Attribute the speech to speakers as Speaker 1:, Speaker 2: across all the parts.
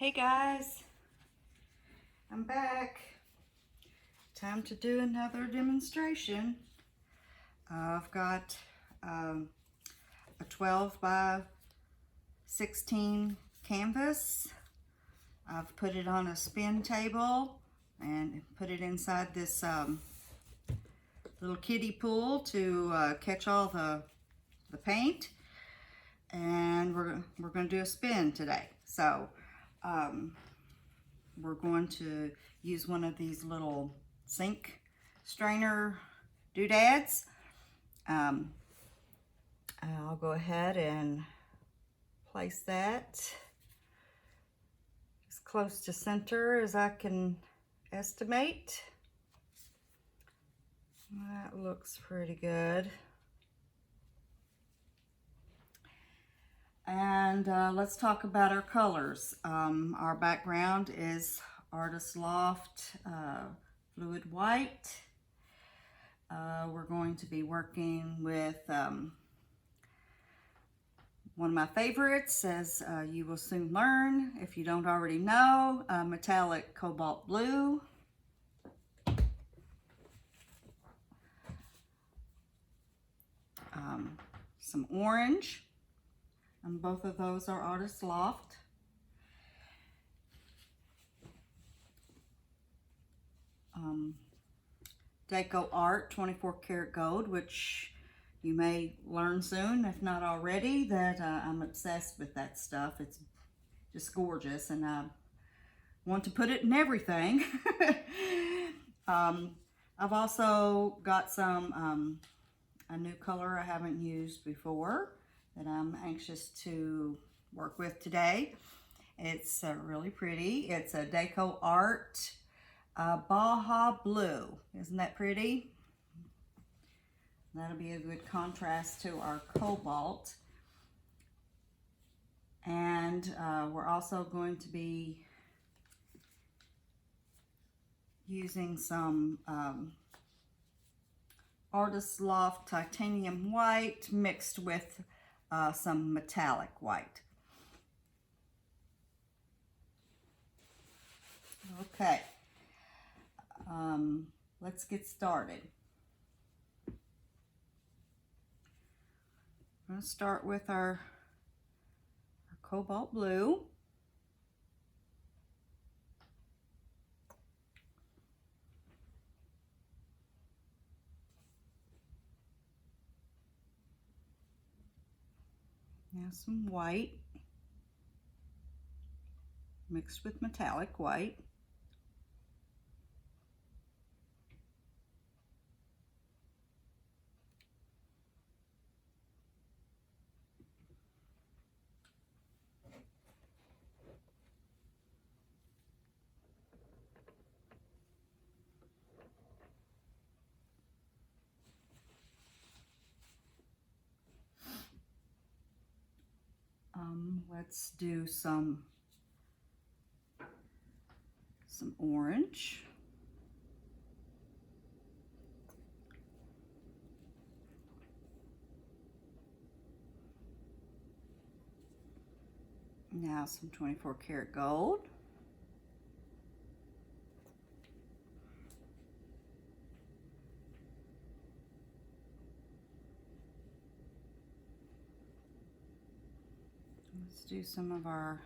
Speaker 1: Hey guys, I'm back. Time to do another demonstration. I've got a 12 by 16 canvas. I've put it on a spin table and put it inside this little kiddie pool to catch all the paint. And we're going to do a spin today. So we're going to use one of these little sink strainer doodads. I'll go ahead and place that as close to center as I can estimate. That looks pretty good. And let's talk about our colors. Our background is Artist Loft Fluid White. We're going to be working with one of my favorites, as you will soon learn if you don't already know, metallic cobalt blue. Some orange. And both of those are Artist Loft. Deco Art 24 karat gold, which you may learn soon, if not already, that I'm obsessed with that stuff. It's just gorgeous, and I want to put it in everything. I've also got some a new color I haven't used before that I'm anxious to work with today. It's really pretty. It's a Deco Art Baja Blue. Isn't that pretty? That'll be a good contrast to our cobalt. And we're also going to be using some Artist Loft titanium white mixed with some metallic white. Okay, let's get started. I'm going to start with our cobalt blue. Now some white mixed with metallic white. Let's do some orange. Now some 24 karat gold. Let's do some of our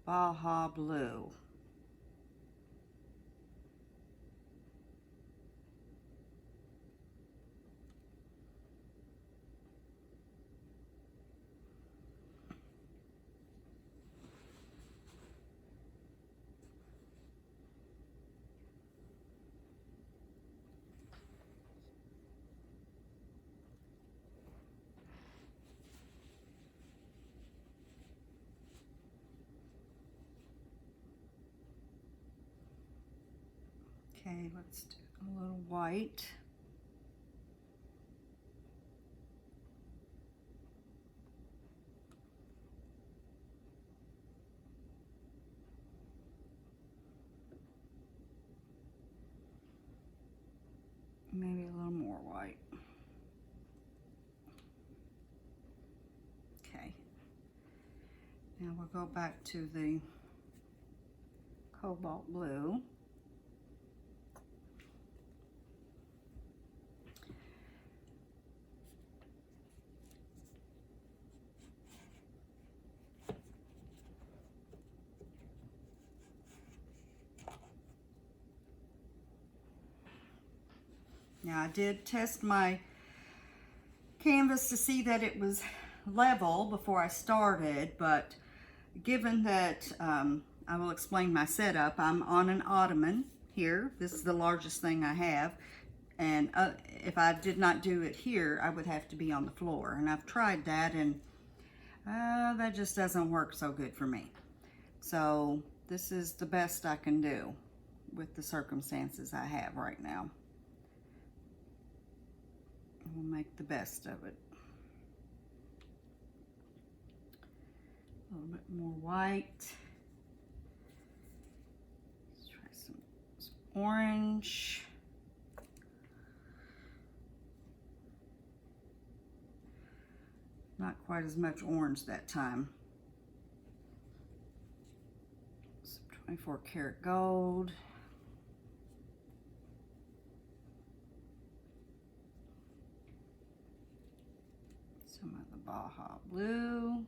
Speaker 1: Baja Blue. Okay, let's do a little white. Maybe a little more white. Okay. Now we'll go back to the cobalt blue. Now I did test my canvas to see that it was level before I started, but given that I will explain my setup, I'm on an ottoman here. This is the largest thing I have, and if I did not do it here, I would have to be on the floor, and I've tried that, and that just doesn't work so good for me. So this is the best I can do with the circumstances I have right now. We'll make the best of it. A little bit more white. Let's try some orange. Not quite as much orange that time. Some 24 karat gold. Some of the Baja blue.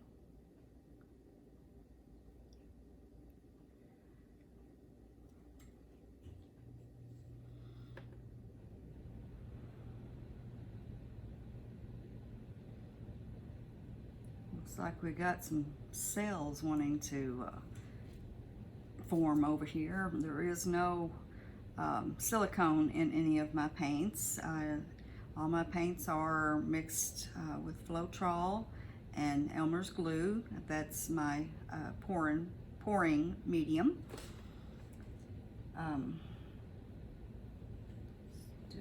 Speaker 1: Looks like we got some cells wanting to form over here. There is no silicone in any of my paints. All my paints are mixed with Floetrol and Elmer's glue. That's my pouring medium. Let's do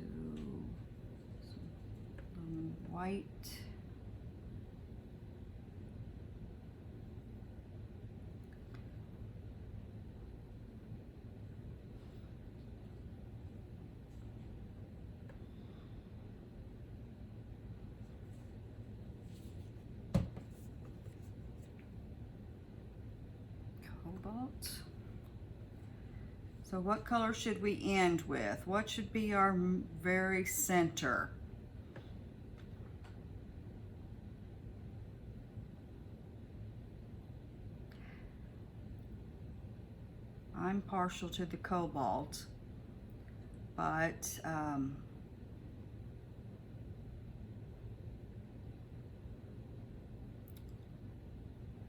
Speaker 1: some white. Cobalt. So what color should we end with? What should be our very center? I'm partial to the cobalt, but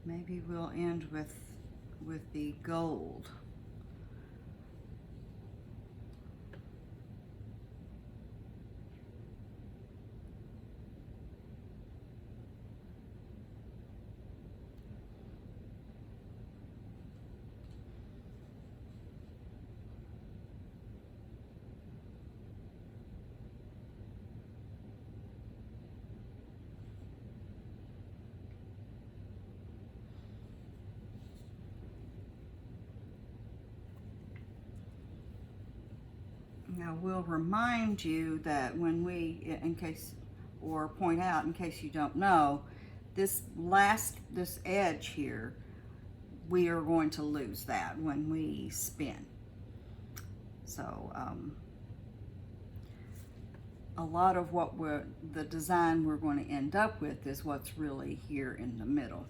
Speaker 1: maybe we'll end with the gold. Now we'll remind you that when we, or point out in case you don't know, this edge here, we are going to lose that when we spin. So a lot of what the design we're going to end up with is what's really here in the middle.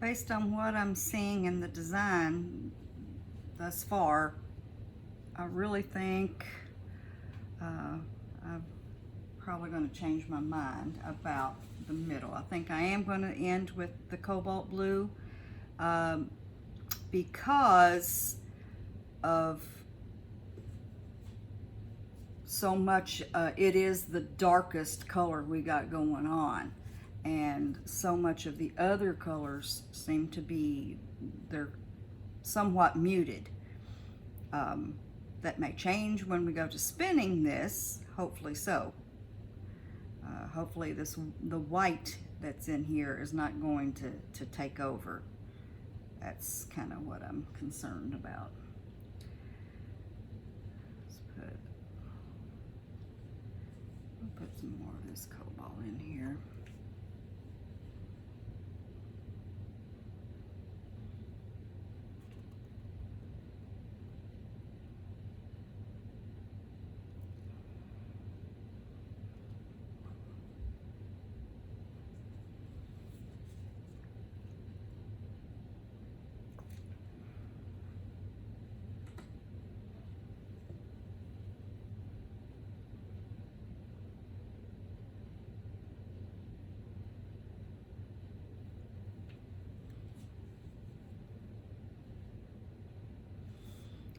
Speaker 1: based on what I'm seeing in the design thus far, I really think I'm probably going to change my mind about the middle. I think I am going to end with the cobalt blue because of so much. It is the darkest color we got going on, and so much of the other colors seem to be, they're somewhat muted. That may change when we go to spinning this, hopefully so. Hopefully the white that's in here is not going to take over. That's kind of what I'm concerned about. Let's put some more of this cobalt in here.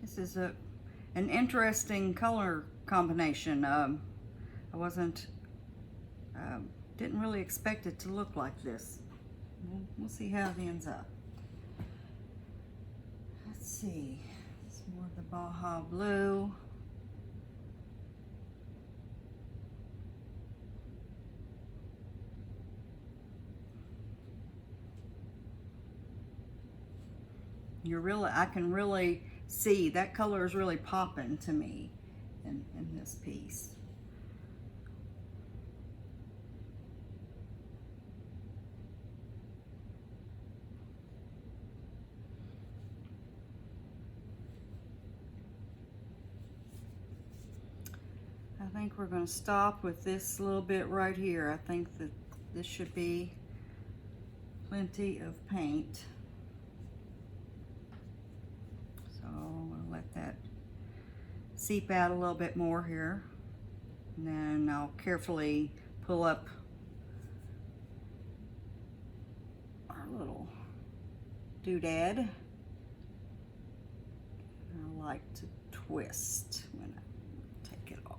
Speaker 1: This is an interesting color combination. I didn't really expect it to look like this. We'll see how it ends up. Let's see, some more of the Baja blue. I can really see that color is really popping to me in this piece. I think we're going to stop with this little bit right here. I think that this should be plenty of paint. So we'll let that seep out a little bit more here. And then I'll carefully pull up our little doodad. I like to twist when I take it off.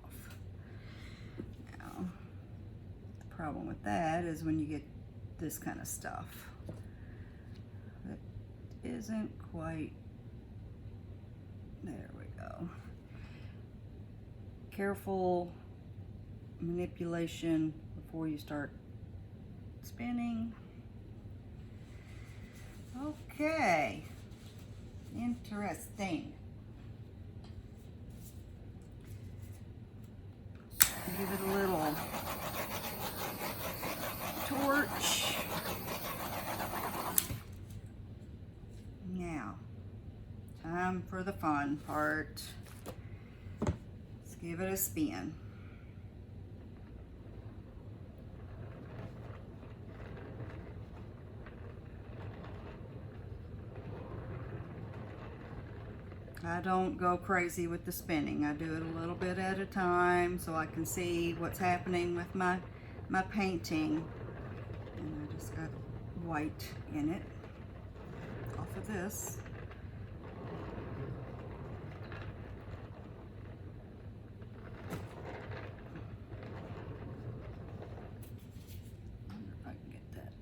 Speaker 1: Now, the problem with that is when you get this kind of stuff that isn't quite, there we go. Careful manipulation before you start spinning. Okay, interesting. Give it a little torch. Now, time for the fun part. Let's give it a spin. I don't go crazy with the spinning. I do it a little bit at a time so I can see what's happening with my painting. And I just got white in it off of this. I wonder if I can get that.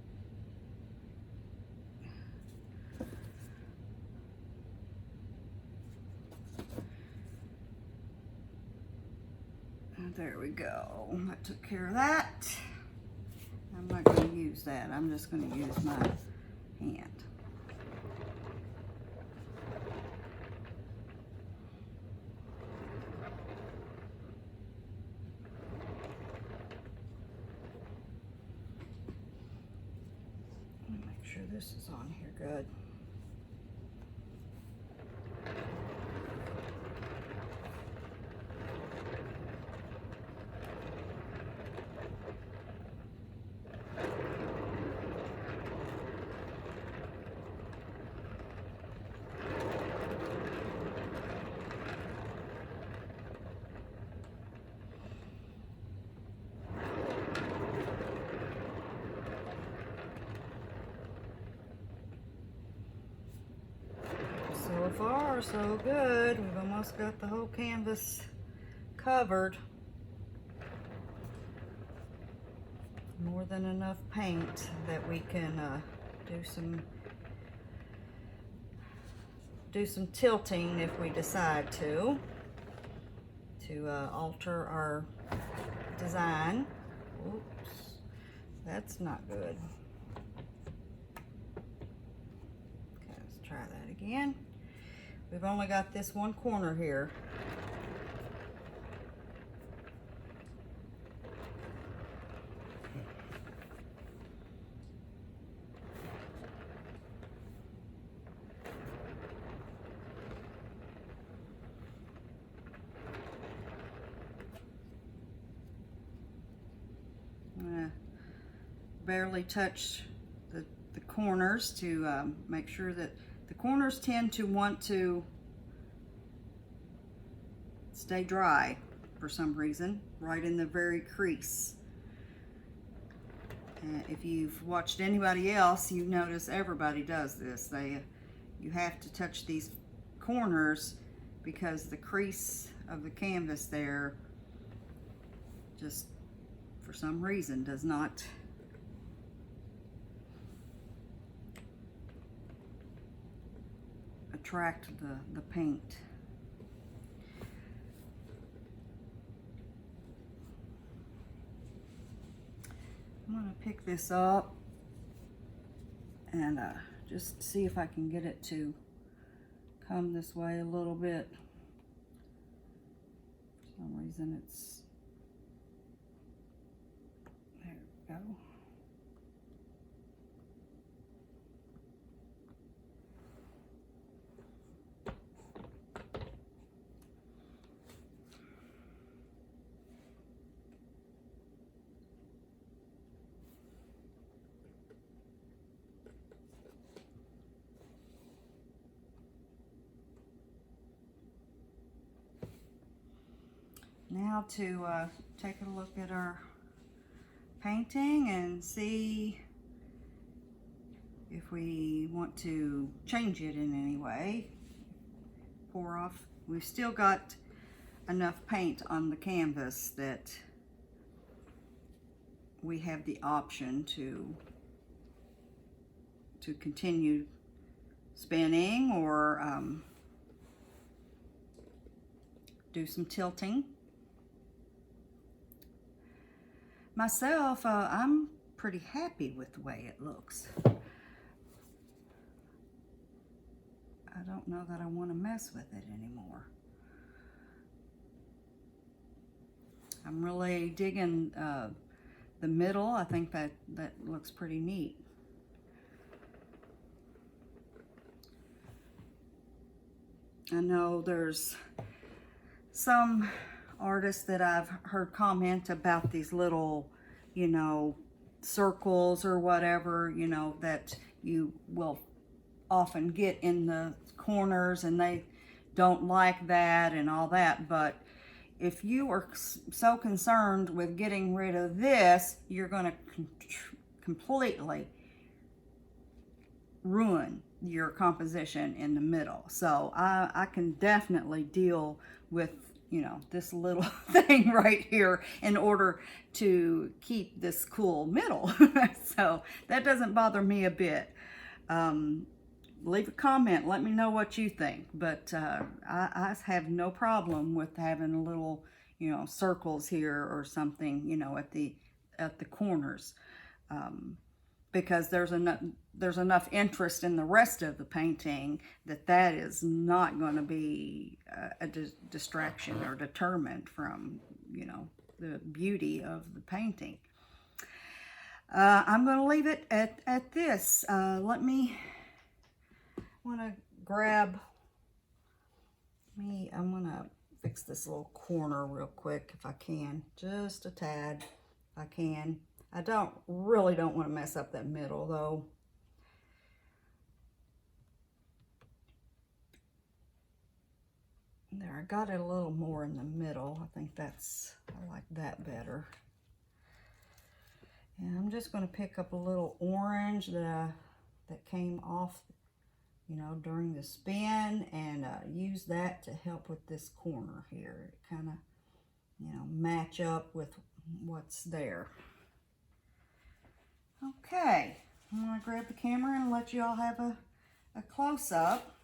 Speaker 1: There we go. I took care of that. I'm not going to use that. I'm just going to use my hand. Let me make sure this is on here good. far, so good. We've almost got the whole canvas covered. More than enough paint that we can do some tilting if we decide to alter our design. Oops, that's not good. Okay, let's try that again. We've only got this one corner here. Barely touch the corners to make sure that the corners tend to want to stay dry for some reason, right in the very crease. And if you've watched anybody else, you notice everybody does this. You have to touch these corners because the crease of the canvas there just for some reason does not attract the paint. I'm going to pick this up and just see if I can get it to come this way a little bit. For some reason it's, there we go. Now to take a look at our painting and see if we want to change it in any way. Pour off. We've still got enough paint on the canvas that we have the option to continue spinning or do some tilting. Myself, I'm pretty happy with the way it looks. I don't know that I want to mess with it anymore. I'm really digging the middle. I think that looks pretty neat. I know there's some artists that I've heard comment about these little, you know, circles or whatever, you know, that you will often get in the corners, and they don't like that and all that. But if you are so concerned with getting rid of this, you're going to completely ruin your composition in the middle. So I can definitely deal with, you know, this little thing right here in order to keep this cool middle. So that doesn't bother me a bit. Leave a comment, let me know what you think. But I have no problem with having a little, you know, circles here or something, you know, at the corners, because there's enough interest in the rest of the painting that is not going to be a distraction or determent from, you know, the beauty of the painting. I'm going to leave it at this. I want to grab me. I'm going to fix this little corner real quick if I can, just a tad if I can. I really don't want to mess up that middle though. There, I got it a little more in the middle. I think I like that better. And I'm just going to pick up a little orange that came off you know, during the spin, and use that to help with this corner here. It kind of, you know, match up with what's there. Okay, I'm going to grab the camera and let you all have a close-up.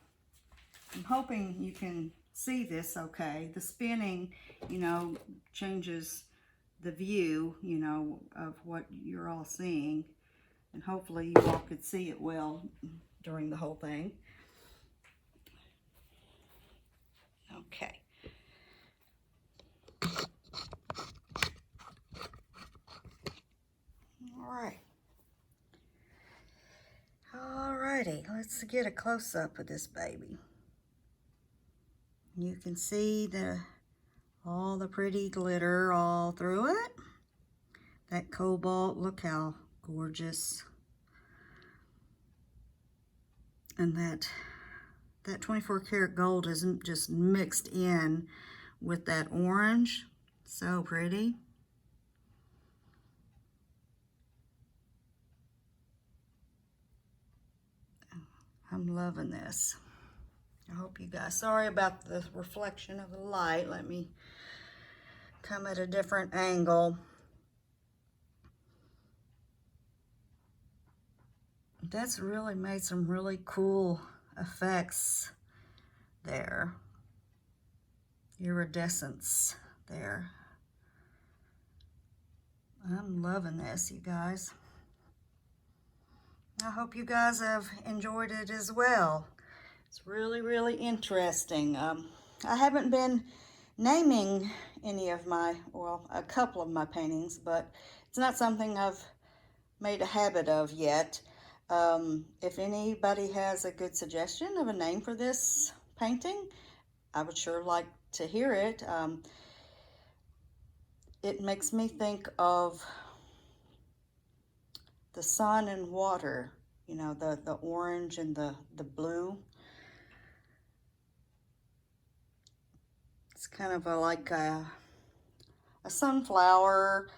Speaker 1: I'm hoping you can see this okay. The spinning, you know, changes the view, you know, of what you're all seeing. And hopefully you all could see it well during the whole thing. Okay. All right. Alrighty, let's get a close-up of this baby. You can see all the pretty glitter all through it. That cobalt, look how gorgeous. And that 24 karat gold isn't just mixed in with that orange. So pretty. I'm loving this. I hope you guys, sorry about the reflection of the light. Let me come at a different angle. That's really made some really cool effects there. Iridescence there. I'm loving this, you guys. I hope you guys have enjoyed it as well. It's really, really interesting. I haven't been naming any of my, well, a couple of my paintings, but it's not something I've made a habit of yet. If anybody has a good suggestion of a name for this painting, I would sure like to hear it. It makes me think of the sun and water, you know, the orange and the blue. It's kind of like a sunflower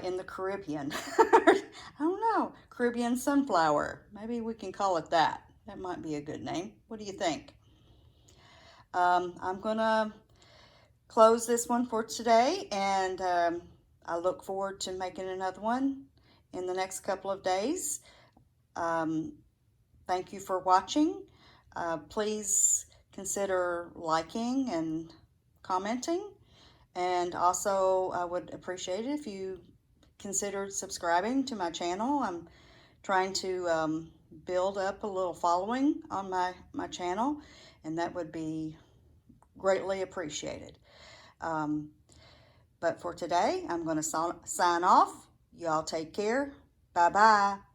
Speaker 1: in the Caribbean. I don't know, Caribbean sunflower. Maybe we can call it that. That might be a good name. What do you think? I'm gonna close this one for today, and I look forward to making another one in the next couple of days. Thank you for watching. Please consider liking and commenting, and also I would appreciate it if you considered subscribing to my channel. I'm trying to build up a little following on my channel, and that would be greatly appreciated. But for today, I'm going to sign off. Y'all take care. Bye-bye.